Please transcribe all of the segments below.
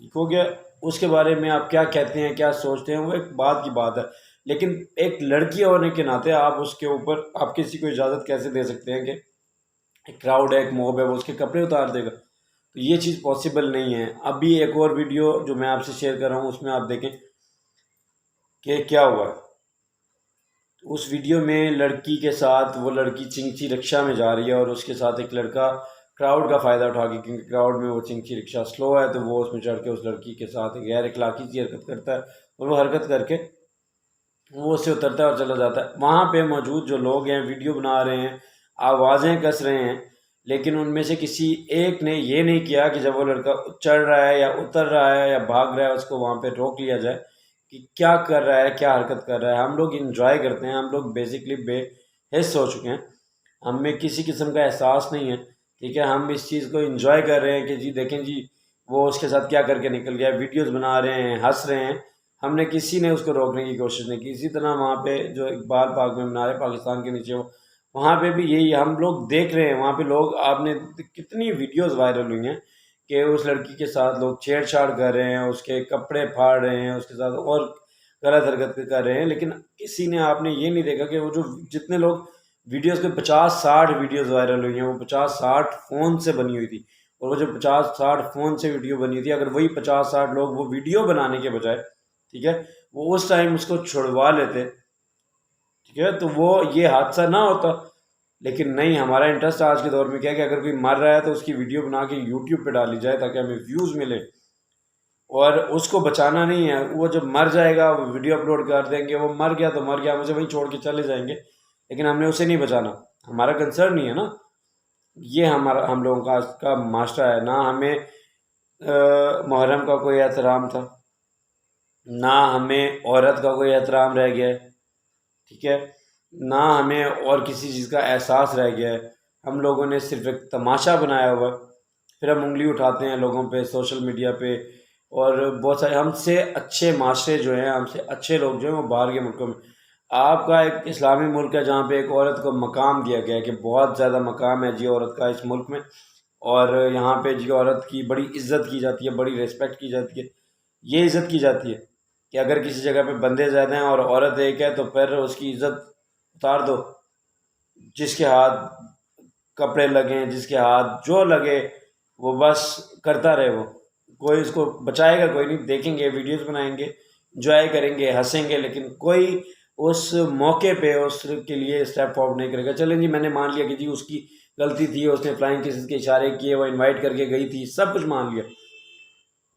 ٹھیک ہو گیا. اس کے بارے میں آپ کیا کہتے ہیں، کیا سوچتے ہیں، وہ ایک بات کی بات ہے، لیکن ایک لڑکی ہونے کے ناطے آپ اس کے اوپر آپ کسی کو اجازت کیسے دے سکتے ہیں کہ ایک کراؤڈ ہے، ایک موب ہے، وہ اس کے کپڑے اتار دے گا؟ تو یہ چیز پاسبل نہیں ہے. ابھی ایک اور ویڈیو جو میں آپ سے شیئر کر رہا ہوں، اس میں آپ دیکھیں کہ کیا ہوا ہے. اس ویڈیو میں لڑکی کے ساتھ وہ لڑکی چنگچی رکشہ میں جا رہی ہے، اور اس کے ساتھ ایک لڑکا کراؤڈ کا فائدہ اٹھا کے، کیونکہ کراؤڈ میں وہ چنگچی رکشہ سلو ہے، تو وہ اس میں چڑھ کے اس لڑکی کے ساتھ غیر اخلاقی سی حرکت کرتا ہے، اور وہ حرکت کر کے وہ اس سے اترتا ہے اور چلا جاتا ہے. وہاں پہ موجود جو لوگ ہیں ویڈیو بنا رہے ہیں، آوازیں کس رہے ہیں، لیکن ان میں سے کسی ایک نے یہ نہیں کیا کہ جب وہ لڑکا چڑھ رہا ہے یا اتر رہا ہے یا بھاگ رہا ہے، اس کو وہاں پہ روک لیا جائے کہ کیا کر رہا ہے، کیا حرکت کر رہا ہے. ہم لوگ انجوائے کرتے ہیں، ہم لوگ بیسکلی بے حس ہو چکے ہیں، ہم میں کسی قسم کا احساس نہیں ہے. ٹھیک ہے، ہم اس چیز کو انجوائے کر رہے ہیں کہ جی دیکھیں جی وہ اس کے ساتھ کیا کر کے نکل گیا، ویڈیوز بنا رہے ہیں، ہنس رہے ہیں. ہم نے کسی نے اس کو روکنے کی کوشش نہیں کی. اسی طرح وہاں پہ جو اقبال پارک میں منا رہے پاکستان کے نیچے، وہاں پہ بھی یہی ہم لوگ دیکھ رہے ہیں. وہاں پہ لوگ، آپ نے کتنی ویڈیوز وائرل ہوئی ہیں کہ اس لڑکی کے ساتھ لوگ چھیڑ چھاڑ کر رہے ہیں، اس کے کپڑے پھاڑ رہے ہیں، اس کے ساتھ اور غلط حرکت کر رہے ہیں. لیکن کسی نے، آپ نے یہ نہیں دیکھا کہ وہ جو جتنے لوگ ویڈیوز کے 50-60 ویڈیوز وائرل ہوئی ہیں، وہ 50-60 فون سے بنی ہوئی تھی. اور وہ جو 50-60 فون سے ویڈیو بنی تھی، اگر وہی 50-60 لوگ وہ ویڈیو بنانے کے بجائے، ٹھیک ہے، وہ اس ٹائم اس کو چھڑوا لیتے، ٹھیک ہے، تو وہ یہ حادثہ نہ ہوتا. لیکن نہیں، ہمارا انٹرسٹ آج کے دور میں کیا ہے کہ اگر کوئی مر رہا ہے تو اس کی ویڈیو بنا کے یوٹیوب پہ ڈالی جائے تاکہ ہمیں ویوز ملے، اور اس کو بچانا نہیں ہے. وہ جب مر جائے گا وہ ویڈیو اپلوڈ کر دیں گے، وہ مر گیا تو مر گیا، مجھے وہیں چھوڑ کے چلے جائیں گے، لیکن ہم نے اسے نہیں بچانا. ہمارا کنسرن نہیں ہے نا. یہ ہم لوگوں کا معاشرہ ہے. نہ ہمیں محرم کا کوئی احترام تھا، نہ ہمیں عورت کا کوئی احترام رہ گیا ہے، ٹھیک ہے، نہ ہمیں اور کسی چیز کا احساس رہ گیا ہے. ہم لوگوں نے صرف ایک تماشا بنایا ہوا ہے. پھر ہم انگلی اٹھاتے ہیں لوگوں پہ سوشل میڈیا پہ، اور بہت سارے ہم سے اچھے معاشرے جو ہیں، ہم سے اچھے لوگ جو ہیں، وہ باہر کے ملکوں میں. آپ کا ایک اسلامی ملک ہے جہاں پہ ایک عورت کو مقام دیا گیا ہے کہ بہت زیادہ مقام ہے جی عورت کا اس ملک میں، اور یہاں پہ جی عورت کی بڑی عزت کی جاتی ہے، بڑی ریسپیکٹ کی جاتی ہے. یہ عزت کی جاتی ہے کہ اگر کسی جگہ پہ بندے زیادہ ہیں اور عورت ایک ہے تو پھر اس کی عزت اتار دو. جس کے ہاتھ کپڑے لگیں، جس کے ہاتھ جو لگے، وہ بس کرتا رہے. وہ کوئی اس کو بچائے گا کوئی نہیں. دیکھیں گے، ویڈیوز بنائیں گے، انجوائے کریں گے، ہنسیں گے، لیکن کوئی اس موقع پہ اس کے لیے اسٹیپ فارورڈ نہیں کرے گا. چلیں جی میں نے مان لیا کہ جی اس کی غلطی تھی، اس نے فلائنگ کسز کے اشارے کیے، وہ انوائٹ کر کے گئی تھی، سب کچھ مان لیا.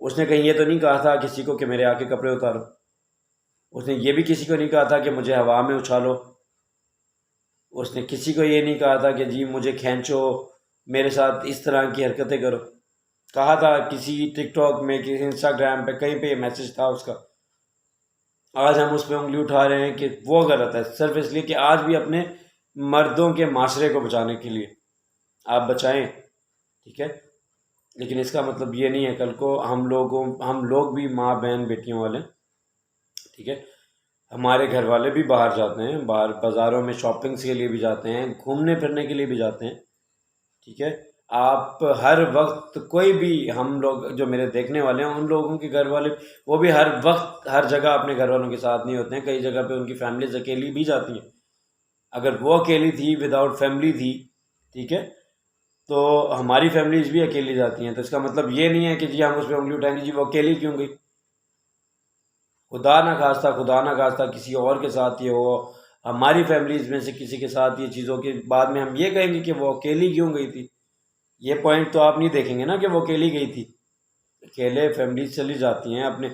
اس نے کہیں یہ تو نہیں کہا تھا کسی کو کہ میرے آ کے کپڑے اتارو. اس نے یہ بھی کسی کو نہیں کہا تھا کہ مجھے ہوا میں اچھالو. اس نے کسی کو یہ نہیں کہا تھا کہ جی مجھے کھینچو، میرے ساتھ اس طرح کی حرکتیں کرو. کہا تھا کسی ٹک ٹاک میں، کسی انسٹاگرام پہ، کہیں پہ یہ میسج تھا اس کا. آج ہم اس پہ انگلی اٹھا رہے ہیں کہ وہ غلط ہے، صرف اس لیے کہ آج بھی اپنے مردوں کے معاشرے کو بچانے کے لیے آپ بچائیں، ٹھیک ہے. لیکن اس کا مطلب یہ نہیں ہے کل کو ہم لوگ بھی ماں بہن بیٹیوں والے، ٹھیک ہے. ہمارے گھر والے بھی باہر جاتے ہیں، باہر بازاروں میں شاپنگس کے لیے بھی جاتے ہیں، گھومنے پھرنے کے لیے بھی جاتے ہیں، ٹھیک ہے. آپ ہر وقت کوئی بھی، ہم لوگ جو میرے دیکھنے والے ہیں ان لوگوں کے گھر والے وہ بھی ہر وقت ہر جگہ اپنے گھر والوں کے ساتھ نہیں ہوتے ہیں. کئی جگہ پہ ان کی فیملیز اکیلی بھی جاتی ہیں. اگر وہ اکیلی تھی، وداؤٹ فیملی تھی، ٹھیک ہے، تو ہماری فیملیز بھی اکیلی جاتی ہیں. تو اس کا مطلب یہ نہیں ہے کہ جی ہم اس پہ انگلی اٹھائیں گے جی وہ اکیلی کیوں گئی. خدا نہ خواستہ کسی اور کے ساتھ یہ ہو، ہماری فیملیز میں سے کسی کے ساتھ یہ چیزوں کے بعد میں ہم یہ کہیں گے کہ وہ اکیلی کیوں گئی تھی. یہ پوائنٹ تو آپ نہیں دیکھیں گے نا کہ وہ اکیلی گئی تھی. اکیلے فیملیز چلی جاتی ہیں، اپنے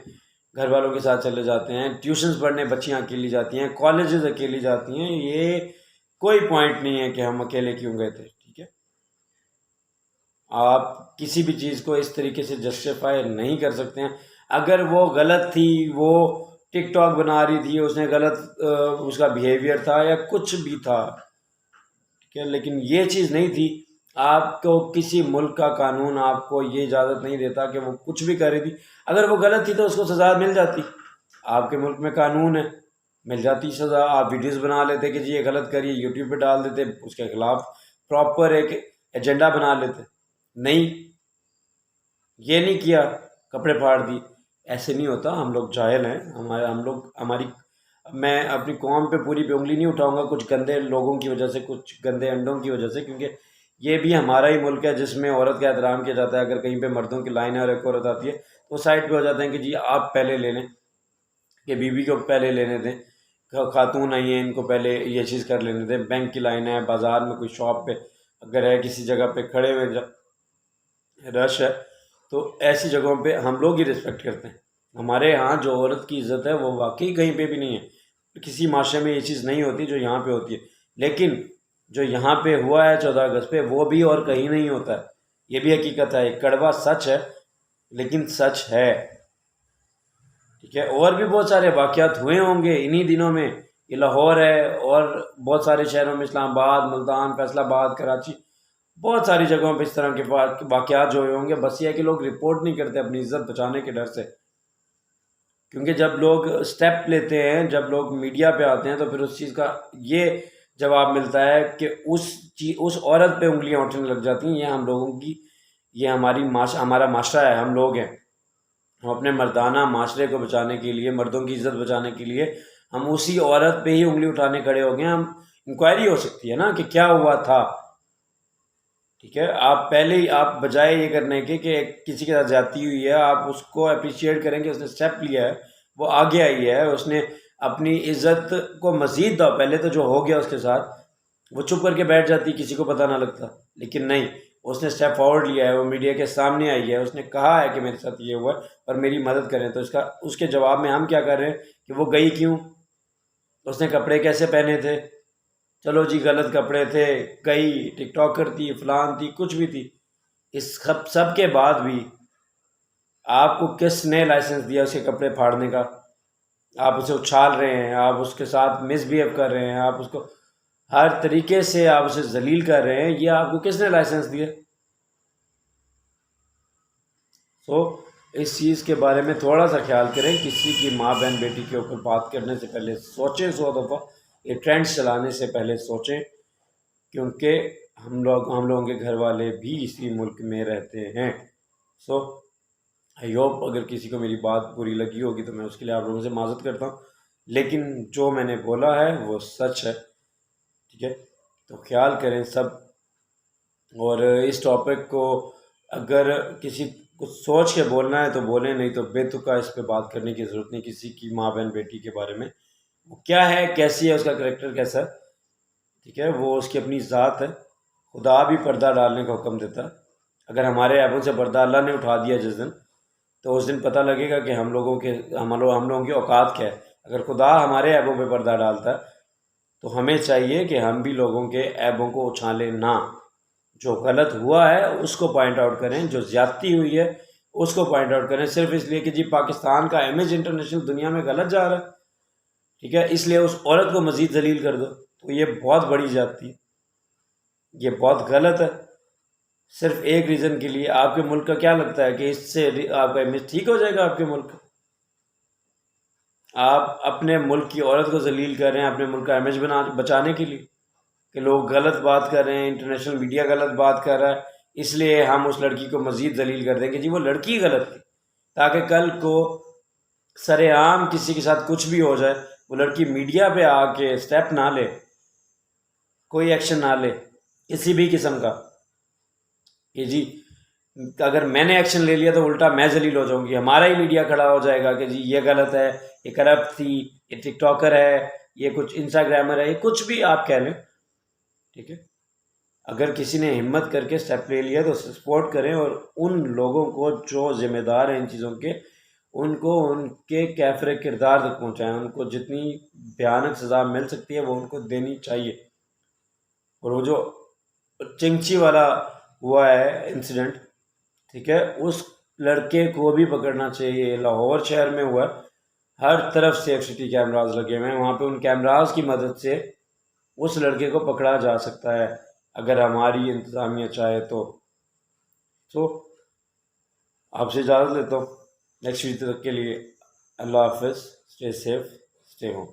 گھر والوں کے ساتھ چلے جاتے ہیں، ٹیوشنز پڑھنے بچیاں اکیلی جاتی ہیں، کالجز اکیلی جاتی ہیں. یہ کوئی پوائنٹ نہیں ہے کہ ہم اکیلے کیوں گئے تھے، ٹھیک ہے. آپ کسی بھی چیز کو اس طریقے سے جسٹیفائی نہیں کر سکتے ہیں. اگر وہ غلط تھی، وہ ٹک ٹاک بنا رہی تھی، اس نے غلط اس کا بیہیویئر تھا یا کچھ بھی تھا، ٹھیک ہے، لیکن یہ چیز نہیں تھی. آپ کو کسی ملک کا قانون آپ کو یہ اجازت نہیں دیتا کہ وہ کچھ بھی کر رہی تھی. اگر وہ غلط تھی تو اس کو سزا مل جاتی. آپ کے ملک میں قانون ہے، مل جاتی سزا. آپ ویڈیوز بنا لیتے کہ جی یہ غلط کریے، یوٹیوب پہ ڈال دیتے، اس کے خلاف پراپر ایک ایجنڈا بنا لیتے. نہیں، یہ نہیں کیا. کپڑے پھاڑ دی. ایسے نہیں ہوتا. ہم لوگ جاہل ہیں. ہماری میں اپنی قوم پہ پوری پہ انگلی نہیں اٹھاؤں گا کچھ گندے لوگوں کی وجہ سے, کچھ گندے انڈوں کی وجہ سے, کیونکہ یہ بھی ہمارا ہی ملک ہے جس میں عورت کا احترام کیا جاتا ہے. اگر کہیں پہ مردوں کی لائن ہے اور ایک عورت آتی ہے تو سائڈ پہ ہو جاتے ہیں کہ جی آپ پہلے لے لیں, کہ بیوی کو پہلے لینے دیں, خاتون آئی ہیں ان کو پہلے یہ چیز کر لینے دیں. بینک کی لائن ہے, بازار میں کوئی شاپ پہ اگر ہے, کسی جگہ پہ کھڑے ہوئے رش ہے, تو ایسی جگہوں پہ ہم لوگ ہی رسپیکٹ کرتے ہیں. ہمارے ہاں جو عورت کی عزت ہے وہ واقعی کہیں پہ بھی نہیں ہے. کسی معاشرے میں یہ چیز نہیں ہوتی جو یہاں پہ ہوتی ہے. لیکن جو یہاں پہ ہوا ہے 14 اگست پہ, وہ بھی اور کہیں نہیں ہوتا ہے. یہ بھی حقیقت ہے, ایک کڑوا سچ ہے لیکن سچ ہے. ٹھیک ہے. اور بھی بہت سارے واقعات ہوئے ہوں گے انہی دنوں میں. یہ لاہور ہے اور بہت سارے شہروں میں, اسلام آباد, ملتان, فیصل آباد, کراچی, بہت ساری جگہوں پہ اس طرح کے واقعات جو ہوئے ہوں گے. بس یہ ہے کہ لوگ رپورٹ نہیں کرتے اپنی عزت بچانے کے ڈر سے. کیونکہ جب لوگ سٹیپ لیتے ہیں, جب لوگ میڈیا پہ آتے ہیں, تو پھر اس چیز کا یہ جواب ملتا ہے کہ اس عورت پہ انگلیاں اٹھنے لگ جاتی ہیں. یہ ہم لوگوں کی, یہ ہمارا معاشرہ ہے, ہم لوگ ہیں. ہم اپنے مردانہ معاشرے کو بچانے کے لیے, مردوں کی عزت بچانے کے لیے ہم اسی عورت پہ ہی انگلی اٹھانے کھڑے ہو گئے. ہم انکوائری ہو سکتی ہے نا کہ کیا ہوا تھا. ٹھیک ہے. آپ پہلے ہی, آپ بجائے یہ کرنے کے کہ کسی کے ساتھ زیادتی ہوئی ہے, آپ اس کو اپریشیٹ کریں کہ اس نے اسٹیپ لیا ہے, وہ آگے آئی ہے, اس نے اپنی عزت کو مزید دو. پہلے تو جو ہو گیا اس کے ساتھ وہ چپ کر کے بیٹھ جاتی, کسی کو پتہ نہ لگتا. لیکن نہیں, اس نے اسٹیپ فارورڈ لیا ہے, وہ میڈیا کے سامنے آئی ہے, اس نے کہا ہے کہ میرے ساتھ یہ ہوا ہے اور میری مدد کریں. تو اس کے جواب میں ہم کیا کر رہے ہیں کہ وہ گئی کیوں, اس نے کپڑے کیسے پہنے تھے. چلو جی غلط کپڑے تھے, کئی ٹک ٹاکر تھی, فلان تھی, کچھ بھی تھی. اس سب کے بعد بھی آپ کو کس نے لائسنس دیا اس کے کپڑے پھاڑنے کا؟ آپ اسے اچھال رہے ہیں, آپ اس کے ساتھ مس بیہیو کر رہے ہیں, آپ اس کو ہر طریقے سے آپ اسے ذلیل کر رہے ہیں. یہ آپ کو کس نے لائسنس دیا؟ اس چیز کے بارے میں تھوڑا سا خیال کریں. کسی کی ماں بہن بیٹی کے اوپر بات کرنے سے پہلے سوچیں 100 دفعہ. یہ ٹرینڈس چلانے سے پہلے سوچیں, کیونکہ ہم لوگوں کے گھر والے بھی اسی ملک میں رہتے ہیں. آئی ہوپ اگر کسی کو میری بات بری لگی ہوگی تو میں اس کے لیے آپ لوگوں سے معذرت کرتا ہوں, لیکن جو میں نے بولا ہے وہ سچ ہے. ٹھیک ہے. تو خیال کریں سب. اور اس ٹاپک کو اگر کسی کچھ سوچ کے بولنا ہے تو بولیں, نہیں تو بے تکا اس پہ بات کرنے کی ضرورت نہیں. کسی کی ماں بہن بیٹی کے بارے میں وہ کیا ہے, کیسی ہے, اس کا کریکٹر کیسا ہے, ٹھیک ہے, وہ اس کی اپنی ذات ہے. خدا بھی پردہ ڈالنے کا حکم دیتا ہے. اگر ہمارے عیبوں سے پردہ اللہ نے اٹھا دیا جس دن, تو اس دن پتہ لگے گا کہ ہم لوگوں کی اوقات کیا ہے. اگر خدا ہمارے عیبوں پہ پردہ ڈالتا ہے تو ہمیں چاہیے کہ ہم بھی لوگوں کے عیبوں کو اچھالیں نہ. جو غلط ہوا ہے اس کو پوائنٹ آؤٹ کریں, جو زیادتی ہوئی ہے اس کو پوائنٹ آؤٹ کریں, صرف اس لیے کہ جی پاکستان کا امیج انٹرنیشنل دنیا میں غلط جا رہا ہے, ٹھیک ہے, اس لیے اس عورت کو مزید ذلیل کر دو. تو یہ بہت بڑی زیادتی ہے, یہ بہت غلط ہے. صرف ایک ریزن کے لیے. آپ کے ملک کا کیا لگتا ہے کہ اس سے آپ کا امیج ٹھیک ہو جائے گا؟ آپ کے ملک کا, آپ اپنے ملک کی عورت کو ذلیل کر رہے ہیں اپنے ملک کا امیج بچانے کے لیے, کہ لوگ غلط بات کر رہے ہیں, انٹرنیشنل میڈیا غلط بات کر رہا ہے, اس لیے ہم اس لڑکی کو مزید ذلیل کر دیں گے. جی وہ لڑکی غلط تھی, تاکہ کل کو سر عام کسی کے ساتھ کچھ بھی ہو جائے, وہ لڑکی میڈیا پہ آ کے اسٹیپ نہ لے, کوئی ایکشن نہ لے کسی بھی قسم کا, کہ جی اگر میں نے ایکشن لے لیا تو الٹا میں ذلیل ہو جاؤں گی. ہمارا ہی میڈیا کھڑا ہو جائے گا کہ جی یہ غلط ہے, یہ کرپٹ تھی, یہ ٹک ٹاکر ہے, یہ کچھ انسٹاگرامر ہے, یہ کچھ بھی آپ کہہ لیں. ٹھیک ہے. اگر کسی نے ہمت کر کے اسٹیپ لے لیا تو سپورٹ کریں, اور ان لوگوں کو جو ذمہ دار ہیں ان چیزوں کے, ان کو ان کے کیفر کردار تک پہنچائیں. ان کو جتنی بھیانک سزا مل سکتی ہے وہ ان کو دینی چاہیے. اور وہ جو چنگچی والا ہوا ہے انسیڈنٹ, ٹھیک ہے, اس لڑکے کو بھی پکڑنا چاہیے. لاہور شہر میں ہوا ہے, ہر طرف سیف سٹی کیمراز لگے ہوئے ہیں, وہاں پہ ان کیمراز کی مدد سے اس لڑکے کو پکڑا جا سکتا ہے اگر ہماری انتظامیہ چاہے تو. آپ سے اجازت لیتا ہوں نیکسٹ ویڈیو تک کے لیے. اللہ حافظ. Stay safe, stay home.